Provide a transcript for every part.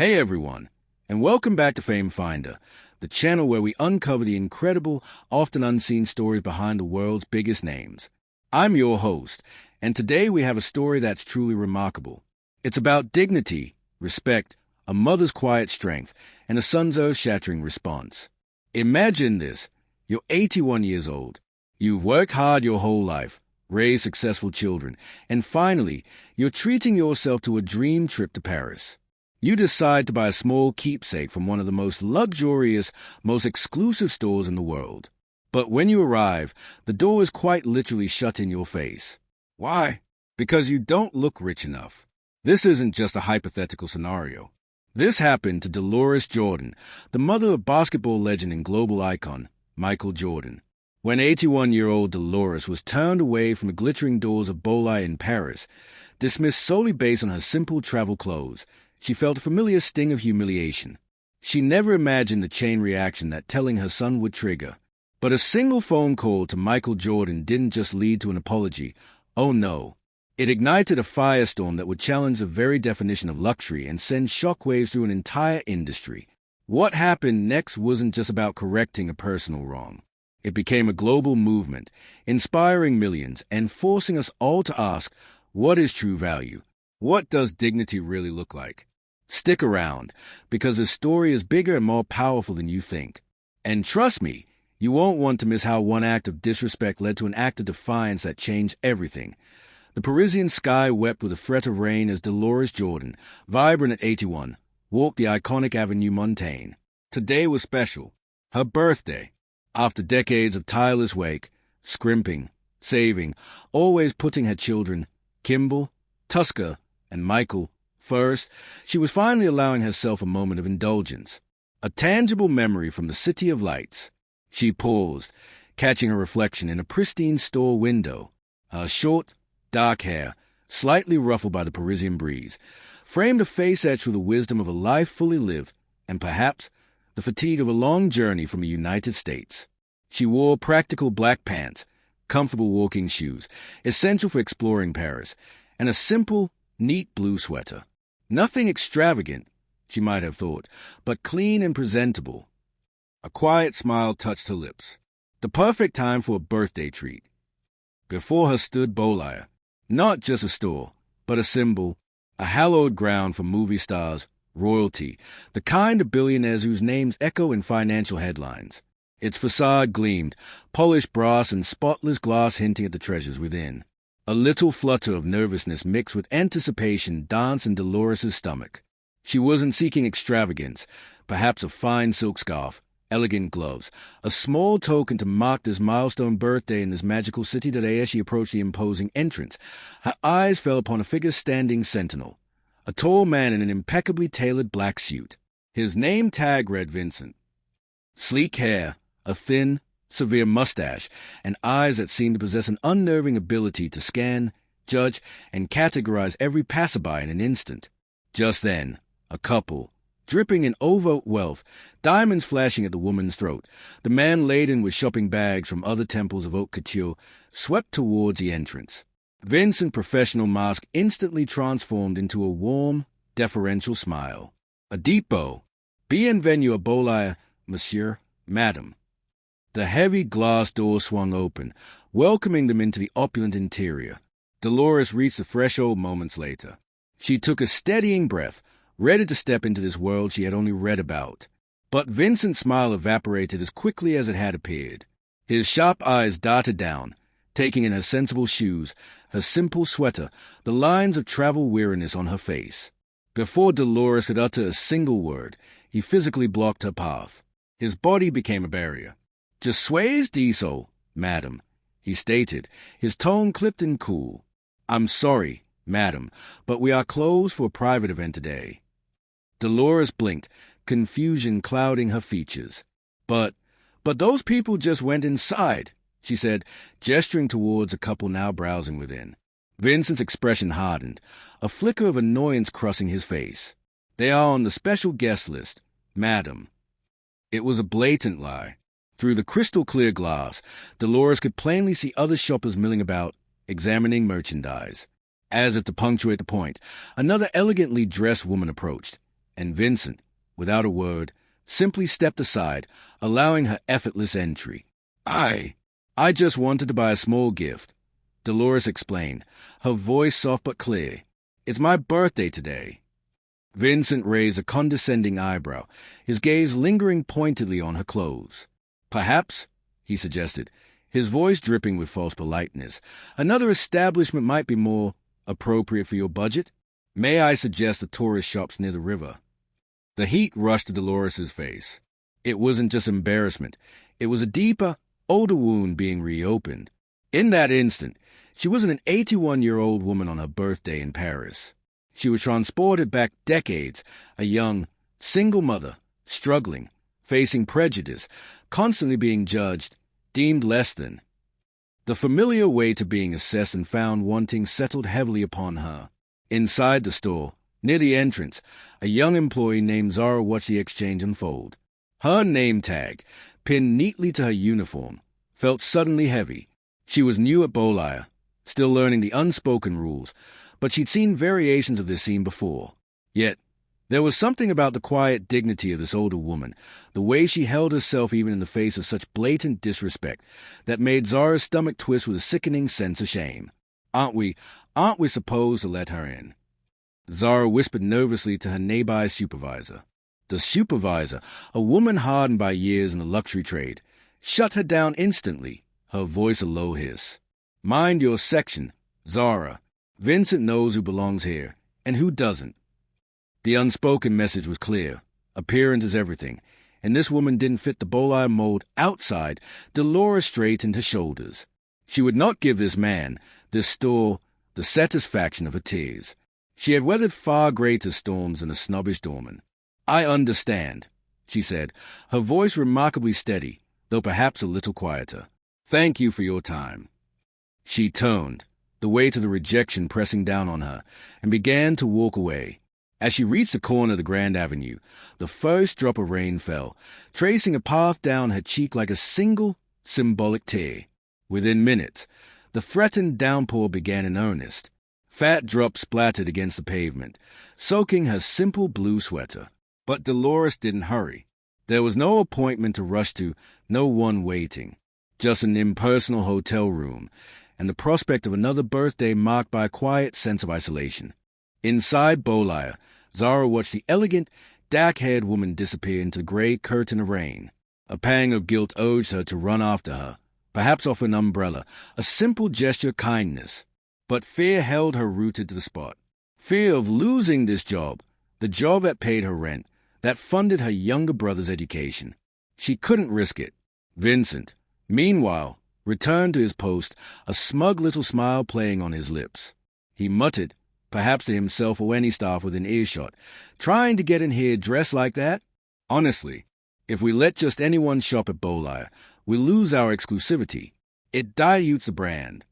Hey everyone, and welcome back to Fame Finder, the channel where we uncover the incredible, often unseen stories behind the world's biggest names. I'm your host, and today we have a story that's truly remarkable. It's about dignity, respect, a mother's quiet strength, and a son's earth-shattering response. Imagine this. You're 81 years old. You've worked hard your whole life, raised successful children, and finally, you're treating yourself to a dream trip to Paris. You decide to buy a small keepsake from one of the most luxurious, most exclusive stores in the world. But when you arrive, the door is quite literally shut in your face. Why? Because you don't look rich enough. This isn't just a hypothetical scenario. This happened to Dolores Jordan, the mother of basketball legend and global icon, Michael Jordan. When 81-year-old Dolores was turned away from the glittering doors of Bolai in Paris, dismissed solely based on her simple travel clothes, she felt a familiar sting of humiliation. She never imagined the chain reaction that telling her son would trigger. But a single phone call to Michael Jordan didn't just lead to an apology. Oh no. It ignited a firestorm that would challenge the very definition of luxury and send shockwaves through an entire industry. What happened next wasn't just about correcting a personal wrong. It became a global movement, inspiring millions and forcing us all to ask, what is true value? What does dignity really look like? Stick around, because the story is bigger and more powerful than you think. And trust me, you won't want to miss how one act of disrespect led to an act of defiance that changed everything. The Parisian sky wept with a threat of rain as Dolores Jordan, vibrant at 81, walked the iconic Avenue Montaigne. Today was special. Her birthday. After decades of tireless work, scrimping, saving, always putting her children, Kimball, Tusker, and Michael, first, she was finally allowing herself a moment of indulgence. A tangible memory from the City of Lights. She paused, catching her reflection in a pristine store window. Her short, dark hair, slightly ruffled by the Parisian breeze, framed a face etched with the wisdom of a life fully lived, and perhaps the fatigue of a long journey from the United States. She wore practical black pants, comfortable walking shoes, essential for exploring Paris, and a simple, neat blue sweater. Nothing extravagant, she might have thought, but clean and presentable. A quiet smile touched her lips. The perfect time for a birthday treat. Before her stood Bolai, not just a store, but a symbol, a hallowed ground for movie stars, royalty, the kind of billionaires whose names echo in financial headlines. Its facade gleamed, polished brass and spotless glass hinting at the treasures within. A little flutter of nervousness mixed with anticipation danced in Dolores' stomach. She wasn't seeking extravagance, perhaps a fine silk scarf, elegant gloves, a small token to mark this milestone birthday in this magical city. Today, as she approached the imposing entrance, her eyes fell upon a figure standing sentinel, a tall man in an impeccably tailored black suit. His name tag read Vincent. Sleek hair, a thin, severe mustache, and eyes that seemed to possess an unnerving ability to scan, judge, and categorize every passerby in an instant. Just then, a couple, dripping in overt wealth, diamonds flashing at the woman's throat, the man laden with shopping bags from other temples of haute couture, swept towards the entrance. Vincent's professional mask instantly transformed into a warm, deferential smile. A deep bow. Bienvenue à Bolai, monsieur, madam. The heavy glass door swung open, welcoming them into the opulent interior. Dolores reached the threshold moments later. She took a steadying breath, ready to step into this world she had only read about. But Vincent's smile evaporated as quickly as it had appeared. His sharp eyes darted down, taking in her sensible shoes, her simple sweater, the lines of travel weariness on her face. Before Dolores could utter a single word, he physically blocked her path. His body became a barrier. "Je suis désolé, madam," he stated, his tone clipped and cool. "I'm sorry, madam, but we are closed for a private event today." Dolores blinked, confusion clouding her features. But those people just went inside," she said, gesturing towards a couple now browsing within. Vincent's expression hardened, a flicker of annoyance crossing his face. "They are on the special guest list, madam." It was a blatant lie. Through the crystal-clear glass, Dolores could plainly see other shoppers milling about, examining merchandise. As if to punctuate the point, another elegantly dressed woman approached, and Vincent, without a word, simply stepped aside, allowing her effortless entry. I just wanted to buy a small gift," Dolores explained, her voice soft but clear. "It's my birthday today." Vincent raised a condescending eyebrow, his gaze lingering pointedly on her clothes. "Perhaps," he suggested, his voice dripping with false politeness, "another establishment might be more appropriate for your budget. May I suggest the tourist shops near the river?" The heat rushed to Dolores's face. It wasn't just embarrassment. It was a deeper, older wound being reopened. In that instant, she wasn't an 81-year-old woman on her birthday in Paris. She was transported back decades, a young, single mother, struggling, facing prejudice, constantly being judged, deemed less than. The familiar weight of being assessed and found wanting settled heavily upon her. Inside the store, near the entrance, a young employee named Zara watched the exchange unfold. Her name tag, pinned neatly to her uniform, felt suddenly heavy. She was new at Bolaya, still learning the unspoken rules, but she'd seen variations of this scene before. Yet, there was something about the quiet dignity of this older woman, the way she held herself even in the face of such blatant disrespect, that made Zara's stomach twist with a sickening sense of shame. Aren't we supposed to let her in?" Zara whispered nervously to her nearby supervisor. The supervisor, a woman hardened by years in the luxury trade, shut her down instantly, her voice a low hiss. "Mind your section, Zara. Vincent knows who belongs here, and who doesn't." The unspoken message was clear. Appearance is everything, and this woman didn't fit the Bolaya mold outside. Dolores straightened her shoulders. She would not give this man, this store, the satisfaction of her tears. She had weathered far greater storms than a snobbish doorman. "I understand," she said, her voice remarkably steady, though perhaps a little quieter. "Thank you for your time." She turned, the weight of the rejection pressing down on her, and began to walk away. As she reached the corner of the Grand Avenue, the first drop of rain fell, tracing a path down her cheek like a single, symbolic tear. Within minutes, the threatened downpour began in earnest. Fat drops splattered against the pavement, soaking her simple blue sweater. But Dolores didn't hurry. There was no appointment to rush to, no one waiting. Just an impersonal hotel room, and the prospect of another birthday marked by a quiet sense of isolation. Inside Bolaya, Zara watched the elegant, dark-haired woman disappear into the gray curtain of rain. A pang of guilt urged her to run after her, perhaps offer an umbrella, a simple gesture of kindness. But fear held her rooted to the spot. Fear of losing this job, the job that paid her rent, that funded her younger brother's education. She couldn't risk it. Vincent, meanwhile, returned to his post, a smug little smile playing on his lips. He muttered, perhaps to himself or any staff within earshot, "Trying to get in here dressed like that? Honestly, if we let just anyone shop at Bolaya, we lose our exclusivity. It dilutes the brand."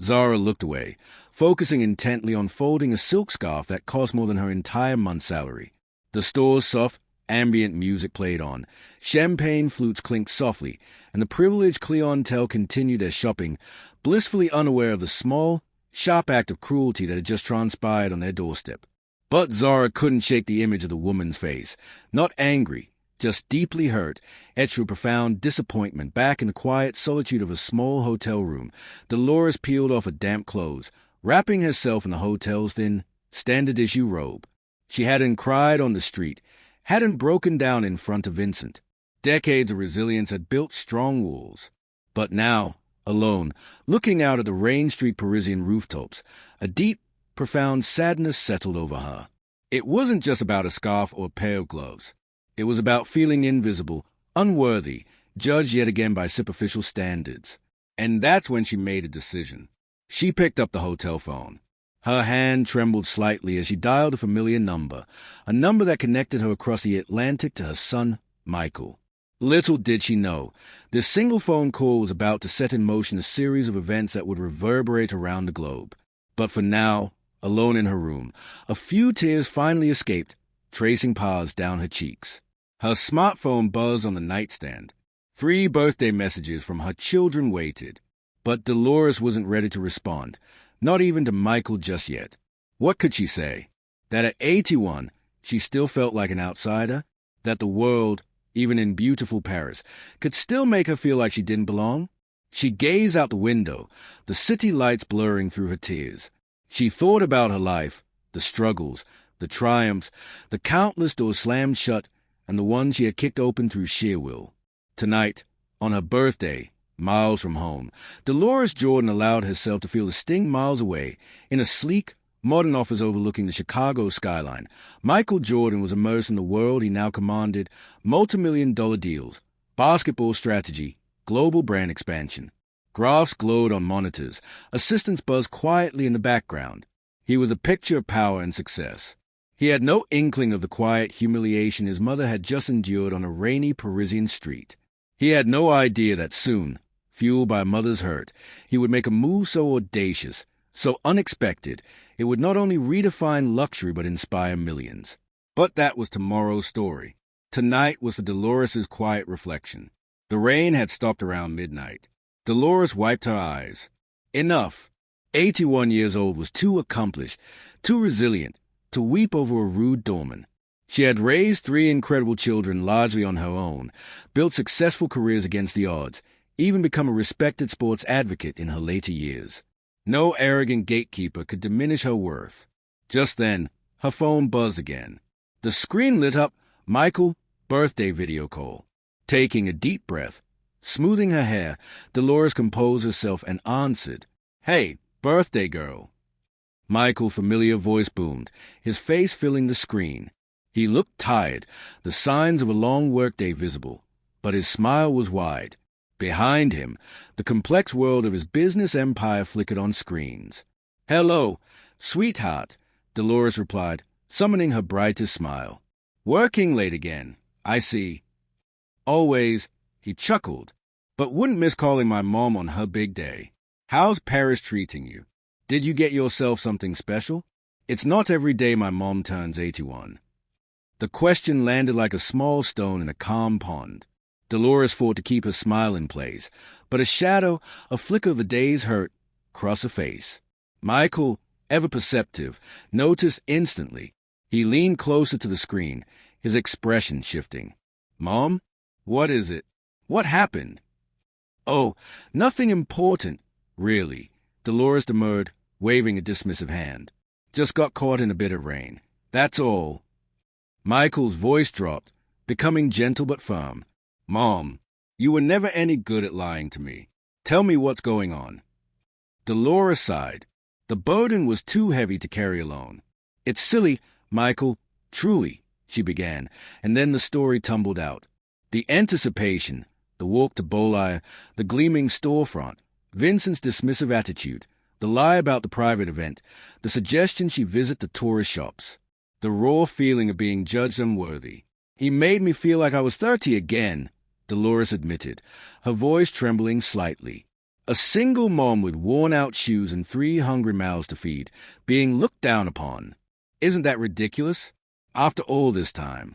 Zara looked away, focusing intently on folding a silk scarf that cost more than her entire month's salary. The store's soft, ambient music played on, champagne flutes clinked softly, and the privileged clientele continued their shopping, blissfully unaware of the small, sharp act of cruelty that had just transpired on their doorstep. But Zara couldn't shake the image of the woman's face, not angry, just deeply hurt, etched with profound disappointment. Back in the quiet solitude of a small hotel room, Dolores peeled off her damp clothes, wrapping herself in the hotel's thin, standard-issue robe. She hadn't cried on the street, hadn't broken down in front of Vincent. Decades of resilience had built strong walls. But now, alone, looking out at the rain-streaked Parisian rooftops, a deep, profound sadness settled over her. It wasn't just about a scarf or a pair of gloves. It was about feeling invisible, unworthy, judged yet again by superficial standards. And that's when she made a decision. She picked up the hotel phone. Her hand trembled slightly as she dialed a familiar number, a number that connected her across the Atlantic to her son, Michael. Little did she know, this single phone call was about to set in motion a series of events that would reverberate around the globe. But for now, alone in her room, a few tears finally escaped, tracing paths down her cheeks. Her smartphone buzzed on the nightstand. 3 birthday messages from her children waited. But Dolores wasn't ready to respond, not even to Michael just yet. What could she say? That at 81, she still felt like an outsider, that the world, even in beautiful Paris, could still make her feel like she didn't belong. She gazed out the window, the city lights blurring through her tears. She thought about her life, the struggles, the triumphs, the countless doors slammed shut, and the ones she had kicked open through sheer will. Tonight, on her birthday, miles from home, Dolores Jordan allowed herself to feel the sting miles away. In a sleek, modern office overlooking the Chicago skyline, Michael Jordan was immersed in the world he now commanded: multi-million-dollar deals, basketball strategy, global brand expansion. Graphs glowed on monitors, assistants buzzed quietly in the background. He was a picture of power and success. He had no inkling of the quiet humiliation his mother had just endured on a rainy Parisian street. He had no idea that soon, fueled by a mother's hurt, he would make a move so audacious, so unexpected, it would not only redefine luxury but inspire millions. But that was tomorrow's story. Tonight was for Dolores' quiet reflection. The rain had stopped around midnight. Dolores wiped her eyes. Enough. 81 years old was too accomplished, too resilient, to weep over a rude doorman. She had raised 3 incredible children largely on her own, built successful careers against the odds, even become a respected sports advocate in her later years. No arrogant gatekeeper could diminish her worth. Just then, her phone buzzed again. The screen lit up. Michael, birthday video call. Taking a deep breath, smoothing her hair, Dolores composed herself and answered. "Hey, birthday girl." Michael's familiar voice boomed, his face filling the screen. He looked tired, the signs of a long workday visible, but his smile was wide. Behind him, the complex world of his business empire flickered on screens. "Hello, sweetheart," Dolores replied, summoning her brightest smile. "Working late again, I see." "Always," he chuckled, "but wouldn't miss calling my mom on her big day. How's Paris treating you? Did you get yourself something special? It's not every day my mom turns 81. The question landed like a small stone in a calm pond. Dolores fought to keep her smile in place, but a shadow, a flicker of the day's hurt, crossed her face. Michael, ever perceptive, noticed instantly. He leaned closer to the screen, his expression shifting. "Mom? What is it? What happened?" "Oh, nothing important, really," Dolores demurred, waving a dismissive hand. "Just got caught in a bit of rain. That's all." Michael's voice dropped, becoming gentle but firm. "Mom, you were never any good at lying to me. Tell me what's going on." Dolores sighed. The burden was too heavy to carry alone. "It's silly, Michael, truly," she began, and then the story tumbled out. The anticipation, the walk to Bolaya, the gleaming storefront, Vincent's dismissive attitude, the lie about the private event, the suggestion she visit the tourist shops, the raw feeling of being judged unworthy. "He made me feel like I was 30 again," Dolores admitted, her voice trembling slightly. A single mom with worn-out shoes and 3 hungry mouths to feed, being looked down upon. Isn't that ridiculous? After all this time.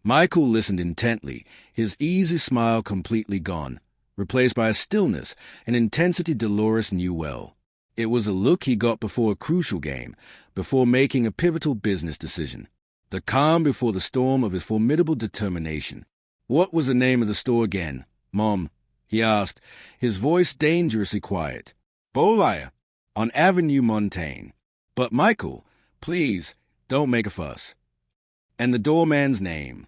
Michael listened intently, his easy smile completely gone, replaced by a stillness, an intensity Dolores knew well. It was a look he got before a crucial game, before making a pivotal business decision. The calm before the storm of his formidable determination. "What was the name of the store again, Mom?" he asked, his voice dangerously quiet. "Bolaya, on Avenue Montaigne. But Michael, please, don't make a fuss." "And the doorman's name?"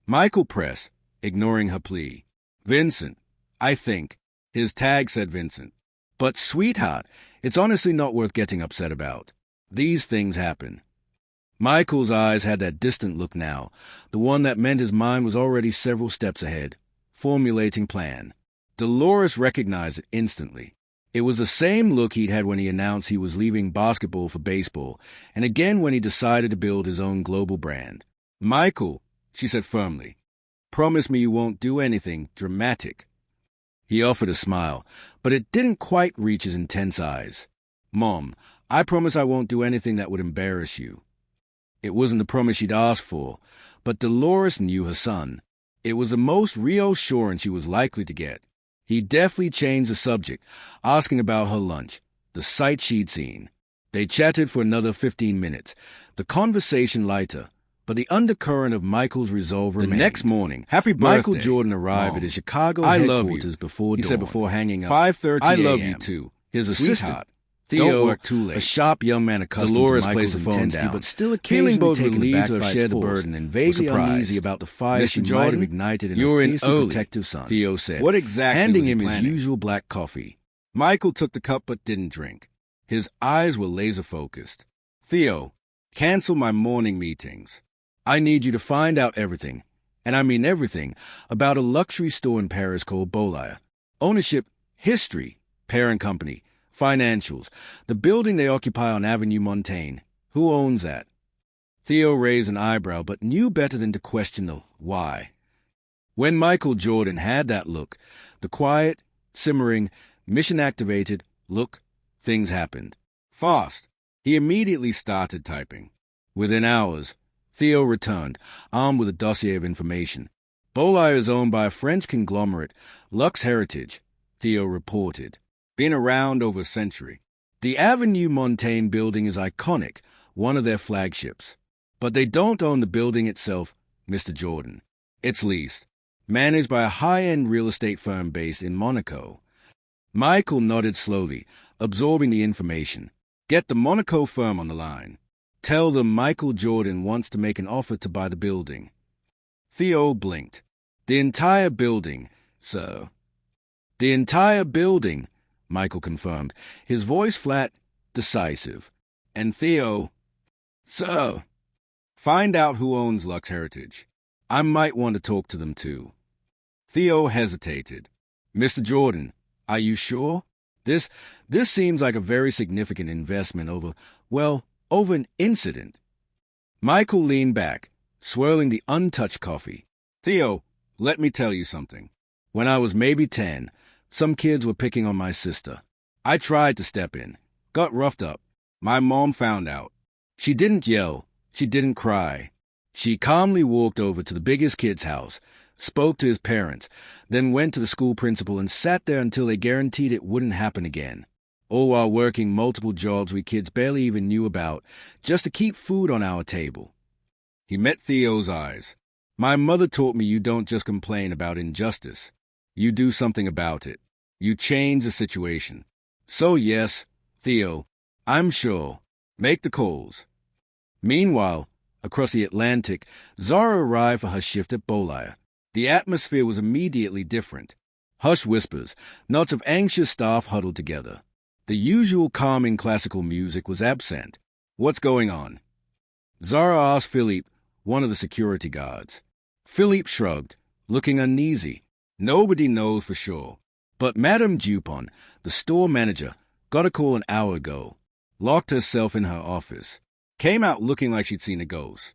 Michael pressed, ignoring her plea. "Vincent, I think." His tag said Vincent. "But, sweetheart, it's honestly not worth getting upset about. These things happen." Michael's eyes had that distant look now, the one that meant his mind was already several steps ahead, formulating plan. Dolores recognized it instantly. It was the same look he'd had when he announced he was leaving basketball for baseball, and again when he decided to build his own global brand. "Michael," she said firmly, "promise me you won't do anything dramatic." He offered a smile, but it didn't quite reach his intense eyes. "Mom, I promise I won't do anything that would embarrass you." It wasn't the promise she'd asked for, but Dolores knew her son. It was the most reassurance she was likely to get. He deftly changed the subject, asking about her lunch, the sights she'd seen. They chatted for another 15 minutes, the conversation lighter, But the undercurrent of Michael's resolve remained. The next morning, Happy birthday, Michael Jordan arrived at his Chicago headquarters before dawn. He said before hanging up, 5:30 a.m. I love you too. His assistant, Theo, don't work too late. A sharp young man accustomed Dolores to Michael's intensity, but still occasionally both relieved to have shared the burden and vaguely uneasy about the fire she might have ignited in a fiercely protective son. Theo said, what exactly handing him his usual black coffee. Michael took the cup but didn't drink. His eyes were laser-focused. Theo, cancel my morning meetings. I need you to find out everything, and I mean everything, about a luxury store in Paris called Bolaya. Ownership, history, parent company, financials, the building they occupy on Avenue Montaigne. Who owns that? Theo raised an eyebrow, but knew better than to question the why. When Michael Jordan had that look, the quiet, simmering, mission-activated look, things happened. Fast. He immediately started typing. Within hours, Theo returned, armed with a dossier of information. Bolaya is owned by a French conglomerate, Lux Heritage, Theo reported. Been around over a century. The Avenue Montaigne building is iconic, one of their flagships. But they don't own the building itself, Mr. Jordan. It's leased, managed by a high-end real estate firm based in Monaco. Michael nodded slowly, absorbing the information. Get the Monaco firm on the line. Tell them Michael Jordan wants to make an offer to buy the building. Theo blinked. The entire building, sir. The entire building, Michael confirmed, his voice flat, decisive. And Theo, sir, find out who owns Lux Heritage. I might want to talk to them too. Theo hesitated. Mr. Jordan, are you sure? This seems like a very significant investment over an incident. Michael leaned back, swirling the untouched coffee. Theo, let me tell you something. When I was maybe 10, some kids were picking on my sister. I tried to step in, got roughed up. My mom found out. She didn't yell. She didn't cry. She calmly walked over to the biggest kid's house, spoke to his parents, then went to the school principal and sat there until they guaranteed it wouldn't happen again. All while working multiple jobs we kids barely even knew about, just to keep food on our table. He met Theo's eyes. My mother taught me you don't just complain about injustice. You do something about it. You change the situation. So yes, Theo, I'm sure. Make the calls. Meanwhile, across the Atlantic, Zara arrived for her shift at Bolaya. The atmosphere was immediately different. Hushed whispers, knots of anxious staff huddled together. The usual calming classical music was absent. What's going on? Zara asked Philippe, one of the security guards. Philippe shrugged, looking uneasy. Nobody knows for sure. But Madame Dupont, the store manager, got a call an hour ago. Locked herself in her office. Came out looking like she'd seen a ghost.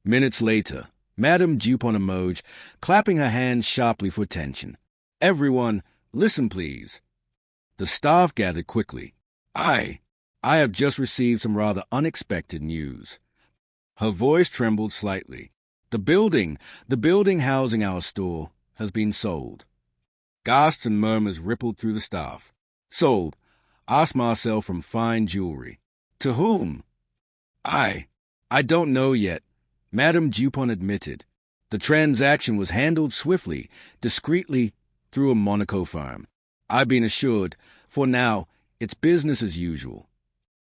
Minutes later, Madame Dupont emerged, clapping her hands sharply for attention. Everyone, listen please. The staff gathered quickly. I have just received some rather unexpected news. Her voice trembled slightly. The building housing our store, has been sold. Gasps and murmurs rippled through the staff. Sold, asked Marcel, from fine jewelry. To whom? I don't know yet, Madame Dupont admitted. The transaction was handled swiftly, discreetly, through a Monaco firm. I've been assured, for now, it's business as usual.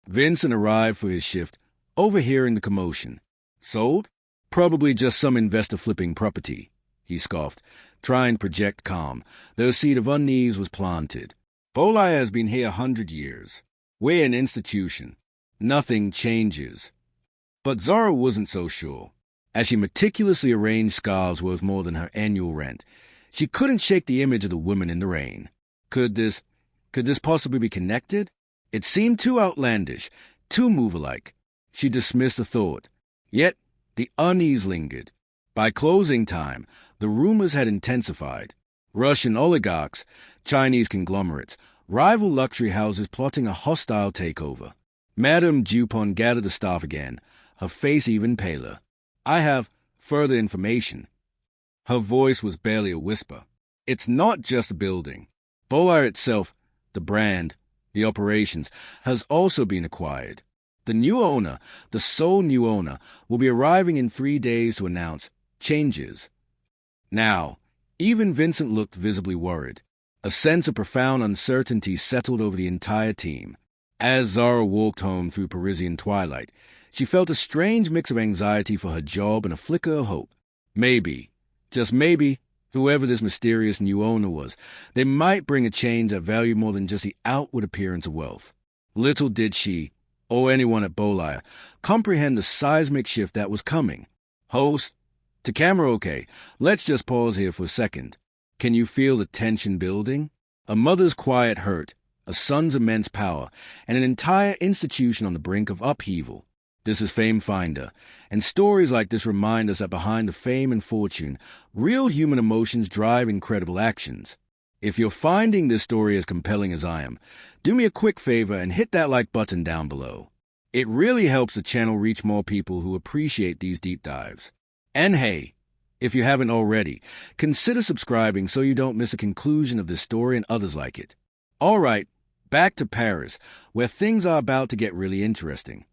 Vincent arrived for his shift, overhearing the commotion. Sold? Probably just some investor flipping property, he scoffed, trying to project calm, though a seed of unease was planted. Bolaya has been here 100 years. We're an institution. Nothing changes. But Zara wasn't so sure. As she meticulously arranged scarves worth more than her annual rent, she couldn't shake the image of the woman in the rain. Could this possibly be connected? It seemed too outlandish, too move-alike. She dismissed the thought. Yet the unease lingered. By closing time, the rumors had intensified. Russian oligarchs, Chinese conglomerates, rival luxury houses plotting a hostile takeover. Madame Dupont gathered the staff again, her face even paler. I have further information. Her voice was barely a whisper. It's not just a building. Bolaya itself, the brand, the operations, has also been acquired. The new owner, the sole new owner, will be arriving in 3 days to announce changes. Now, even Vincent looked visibly worried. A sense of profound uncertainty settled over the entire team. As Zara walked home through Parisian twilight, she felt a strange mix of anxiety for her job and a flicker of hope. Maybe, just maybe, whoever this mysterious new owner was, they might bring a change that valued more than just the outward appearance of wealth. Little did she, or anyone at Bolaya, comprehend the seismic shift that was coming. Host, to camera okay, let's just pause here for a second. Can you feel the tension building? A mother's quiet hurt, a son's immense power, and an entire institution on the brink of upheaval. This is Fame Finder, and stories like this remind us that behind the fame and fortune, real human emotions drive incredible actions. If you're finding this story as compelling as I am, do me a quick favor and hit that like button down below. It really helps the channel reach more people who appreciate these deep dives. And hey, if you haven't already, consider subscribing so you don't miss a conclusion of this story and others like it. All right, back to Paris, where things are about to get really interesting.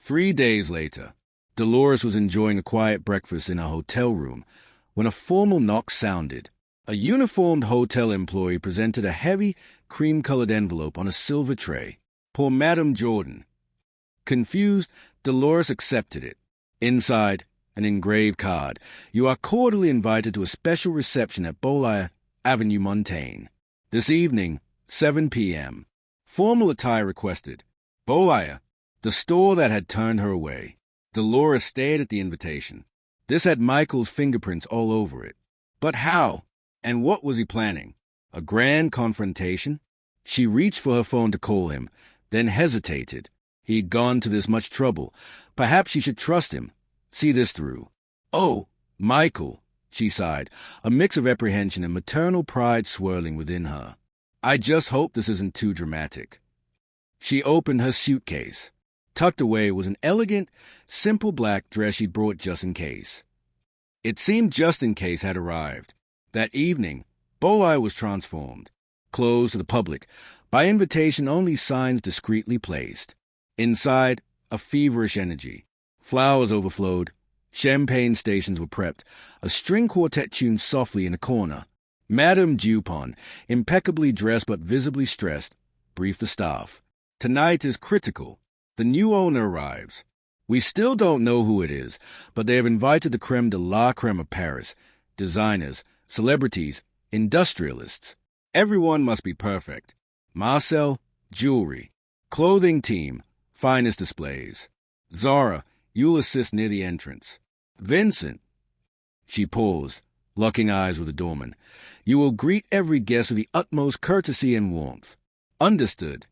3 days later, Dolores was enjoying a quiet breakfast in her hotel room when a formal knock sounded. A uniformed hotel employee presented a heavy, cream-colored envelope on a silver tray. "For Madame Jordan." Confused, Dolores accepted it. Inside, an engraved card. "You are cordially invited to a special reception at Bolaya, Avenue Montaigne. This evening, 7 p.m. Formal attire requested. Bolaya, the store that had turned her away. Dolores stared at the invitation. This had Michael's fingerprints all over it. But how? And what was he planning? A grand confrontation? She reached for her phone to call him, then hesitated. He'd gone to this much trouble. Perhaps she should trust him. See this through. "Oh, Michael," she sighed, a mix of apprehension and maternal pride swirling within her. "I just hope this isn't too dramatic." She opened her suitcase. Tucked away was an elegant, simple black dress she'd brought just in case. It seemed just in case had arrived. That evening, Bolaya was transformed. Closed to the public, by invitation only signs discreetly placed. Inside, a feverish energy. Flowers overflowed. Champagne stations were prepped. A string quartet tuned softly in a corner. Madame Dupont, impeccably dressed but visibly stressed, briefed the staff. "Tonight is critical. The new owner arrives. We still don't know who it is, but they have invited the creme de la creme of Paris. Designers, celebrities, industrialists. Everyone must be perfect. Marcel, jewelry. Clothing team, finest displays. Zara, you'll assist near the entrance. Vincent." She paused, locking eyes with the doorman. "You will greet every guest with the utmost courtesy and warmth." "Understood."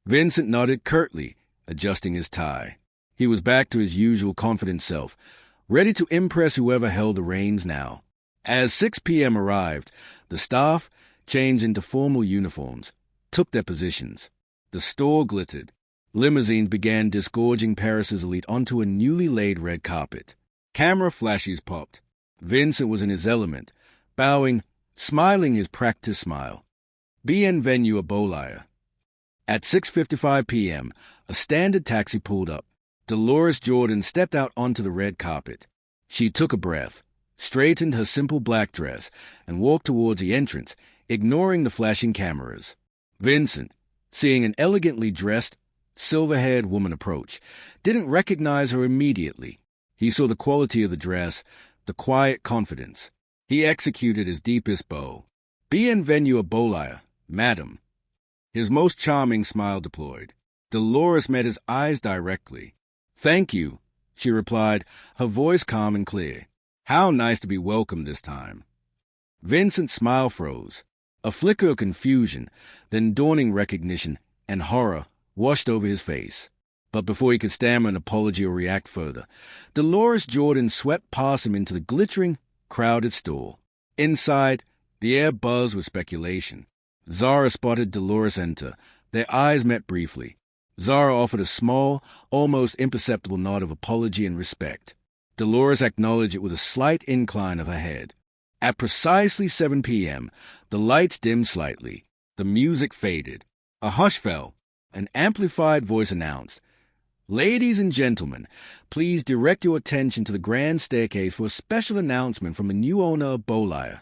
Vincent nodded curtly, adjusting his tie. He was back to his usual confident self, ready to impress whoever held the reins now. As 6 p.m. arrived, the staff, changed into formal uniforms, took their positions. The store glittered. Limousines began disgorging Paris's elite onto a newly laid red carpet. Camera flashes popped. Vincent was in his element, bowing, smiling his practiced smile. Bienvenue à Bolaya. At 6:55 p.m., a standard taxi pulled up. Dolores Jordan stepped out onto the red carpet. She took a breath, straightened her simple black dress, and walked towards the entrance, ignoring the flashing cameras. Vincent, seeing an elegantly dressed, silver-haired woman approach, didn't recognize her immediately. He saw the quality of the dress, the quiet confidence. He executed his deepest bow. "Bienvenue à Bolaya, madam." His most charming smile deployed. Dolores met his eyes directly. "Thank you," she replied, her voice calm and clear. "How nice to be welcomed this time." Vincent's smile froze. A flicker of confusion, then dawning recognition and horror washed over his face. But before he could stammer an apology or react further, Dolores Jordan swept past him into the glittering, crowded store. Inside, the air buzzed with speculation. Zara spotted Dolores enter. Their eyes met briefly. Zara offered a small, almost imperceptible nod of apology and respect. Dolores acknowledged it with a slight incline of her head. At precisely 7 p.m., the lights dimmed slightly. The music faded. A hush fell. An amplified voice announced, Ladies and gentlemen, please direct your attention to the grand staircase for a special announcement from the new owner of Bolaya.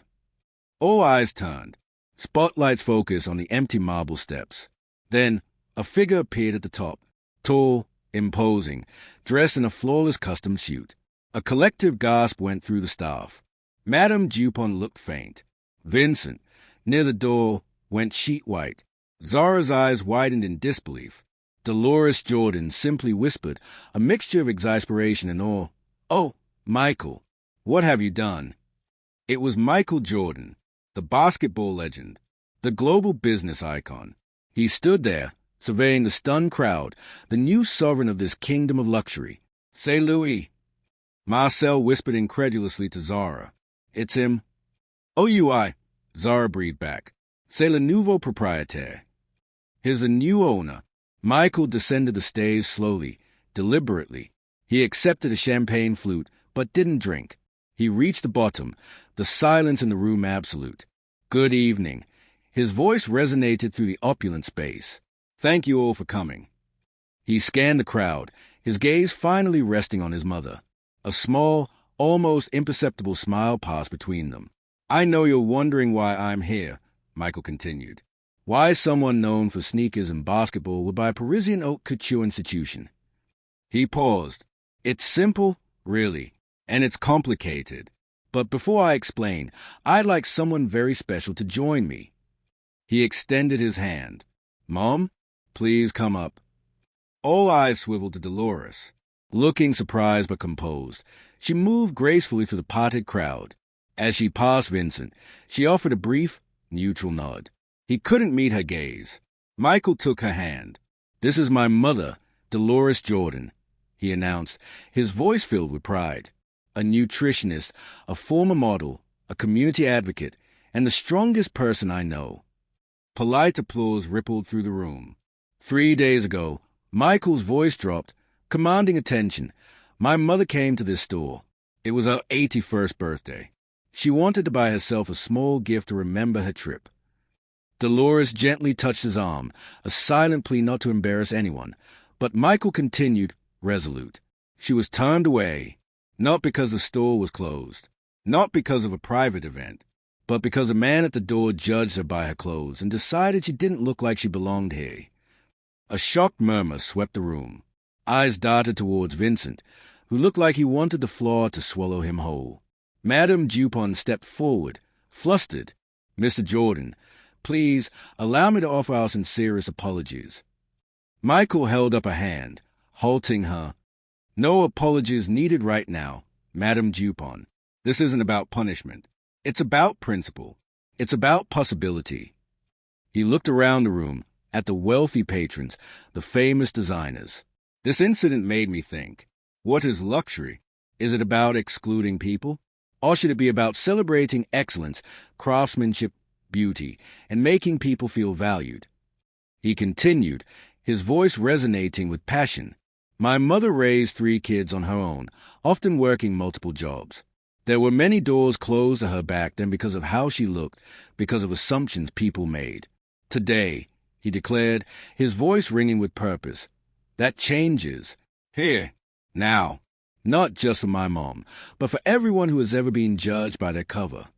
All eyes turned. Spotlights focused on the empty marble steps. Then, a figure appeared at the top, tall, imposing, dressed in a flawless custom suit. A collective gasp went through the staff. Madame Dupont looked faint. Vincent, near the door, went sheet white. Zara's eyes widened in disbelief. Dolores Jordan simply whispered, a mixture of exasperation and awe, "Oh, Michael, what have you done?" It was Michael Jordan, the basketball legend, the global business icon. He stood there, surveying the stunned crowd, the new sovereign of this kingdom of luxury. "C'est Louis." Marcel whispered incredulously to Zara. "It's him." "Oh, Zara breathed back. "C'est le nouveau propriétaire." "He's the new owner." Michael descended the stairs slowly, deliberately. He accepted a champagne flute, but didn't drink. He reached the bottom, the silence in the room absolute. "Good evening." His voice resonated through the opulent space. "Thank you all for coming." He scanned the crowd, his gaze finally resting on his mother. A small, almost imperceptible smile passed between them. "I know you're wondering why I'm here," Michael continued. "Why someone known for sneakers and basketball would buy a Parisian haute couture institution." He paused. "It's simple, really, and it's complicated. But before I explain, I'd like someone very special to join me." He extended his hand. "Mom, please come up." All eyes swiveled to Dolores. Looking surprised but composed, she moved gracefully through the potted crowd. As she passed Vincent, she offered a brief, neutral nod. He couldn't meet her gaze. Michael took her hand. "This is my mother, Dolores Jordan," he announced, his voice filled with pride. "A nutritionist, a former model, a community advocate, and the strongest person I know." Polite applause rippled through the room. 3 days ago, Michael's voice dropped, commanding attention. "My mother came to this store. It was her 81st birthday. She wanted to buy herself a small gift to remember her trip." Dolores gently touched his arm, a silent plea not to embarrass anyone, but Michael continued, resolute. She was turned away, not because the store was closed, not because of a private event, but because a man at the door judged her by her clothes and decided she didn't look like she belonged here. A shocked murmur swept the room. Eyes darted towards Vincent, who looked like he wanted the floor to swallow him whole. Madame Dupont stepped forward, flustered. "Mr. Jordan, please allow me to offer our sincerest apologies." Michael held up a hand, halting her. "No apologies needed right now, Madame Dupont. This isn't about punishment. It's about principle. It's about possibility." He looked around the room, at the wealthy patrons, the famous designers. "This incident made me think. What is luxury? Is it about excluding people? Or should it be about celebrating excellence, craftsmanship, beauty, and making people feel valued?" He continued, his voice resonating with passion. "My mother raised 3 kids on her own, often working multiple jobs. There were many doors closed to her back then because of how she looked, because of assumptions people made. Today," he declared, his voice ringing with purpose, "that changes. Here, now. Not just for my mom, but for everyone who has ever been judged by their cover."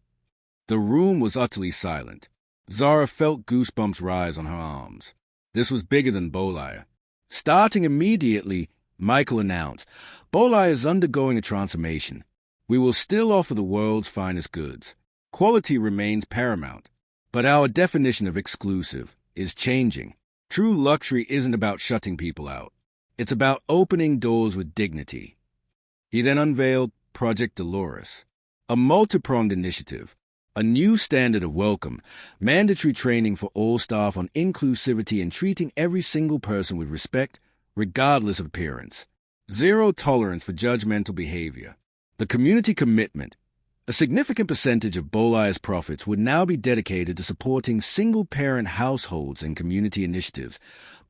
The room was utterly silent. Zara felt goosebumps rise on her arms. This was bigger than Bolaya. Starting immediately, Michael announced, "Bolaya is undergoing a transformation. We will still offer the world's finest goods. Quality remains paramount. But our definition of exclusive is changing. True luxury isn't about shutting people out. It's about opening doors with dignity." He then unveiled Project Dolores, a multi-pronged initiative, a new standard of welcome, mandatory training for all staff on inclusivity and treating every single person with respect, regardless of appearance. Zero tolerance for judgmental behavior. The community commitment. A significant percentage of Bolaya's profits would now be dedicated to supporting single-parent households and community initiatives,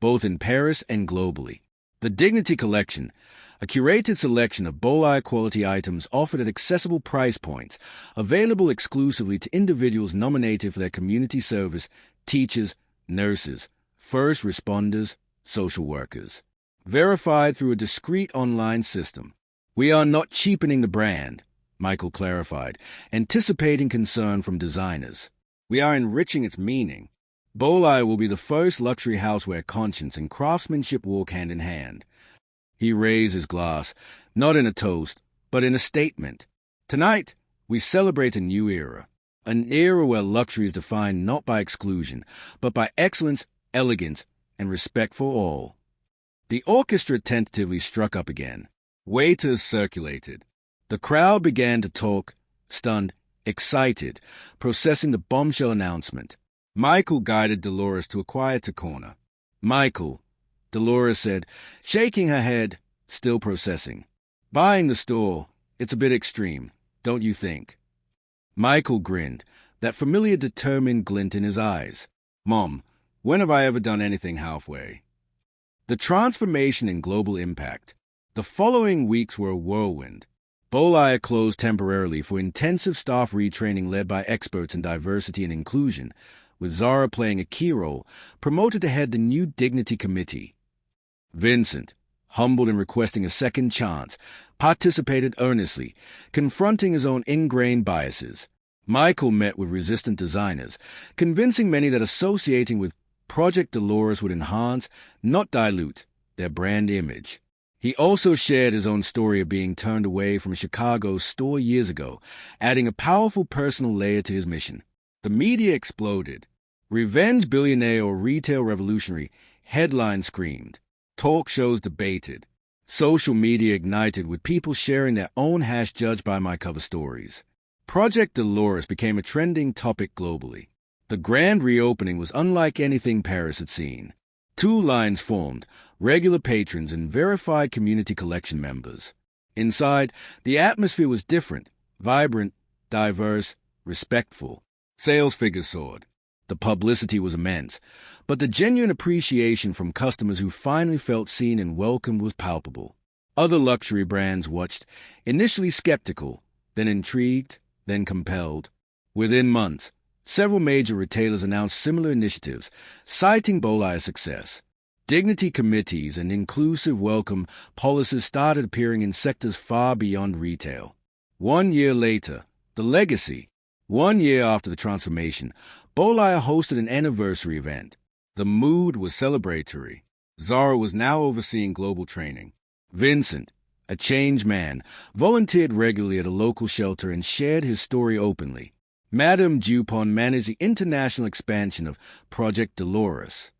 both in Paris and globally. The Dignity Collection, a curated selection of Bolaya quality items offered at accessible price points, available exclusively to individuals nominated for their community service, teachers, nurses, first responders, social workers. verified through a discreet online system. We are not cheapening the brand, Michael clarified, anticipating concern from designers. We are enriching its meaning. Bolai will be the first luxury house where conscience and craftsmanship walk hand in hand. He raised his glass, not in a toast, but in a statement. Tonight, we celebrate a new era. An era where luxury is defined not by exclusion, but by excellence, elegance, and respect for all. The orchestra tentatively struck up again. Waiters circulated. The crowd began to talk, stunned, excited, processing the bombshell announcement. Michael guided Dolores to a quieter corner. Michael, Dolores said, shaking her head, still processing. Buying the store, it's a bit extreme, don't you think? Michael grinned, that familiar determined glint in his eyes. Mom, when have I ever done anything halfway? The transformation and global impact. The following weeks were a whirlwind. Bolai closed temporarily for intensive staff retraining led by experts in diversity and inclusion, with Zara playing a key role, promoted to head the new Dignity Committee. Vincent, humbled and requesting a second chance, participated earnestly, confronting his own ingrained biases. Michael met with resistant designers, convincing many that associating with Project Dolores would enhance, not dilute, their brand image. He also shared his own story of being turned away from Chicago's store years ago, adding a powerful personal layer to his mission. The media exploded. Revenge billionaire or retail revolutionary, headlines screamed. Talk shows debated. Social media ignited with people sharing their own #judged by my cover stories. Project Dolores became a trending topic globally. The grand reopening was unlike anything Paris had seen. 2 lines formed, regular patrons and verified community collection members. Inside, the atmosphere was different, vibrant, diverse, respectful. Sales figures soared. The publicity was immense, but the genuine appreciation from customers who finally felt seen and welcomed was palpable. Other luxury brands watched, initially skeptical, then intrigued, then compelled. Within months, several major retailers announced similar initiatives, citing Bolai's success. Dignity committees and inclusive welcome policies started appearing in sectors far beyond retail. 1 year later, the legacy. 1 year after the transformation, Bolai hosted an anniversary event. The mood was celebratory. Zara was now overseeing global training. Vincent, a changed man, volunteered regularly at a local shelter and shared his story openly. Madame Dupont managed the international expansion of Project Dolores.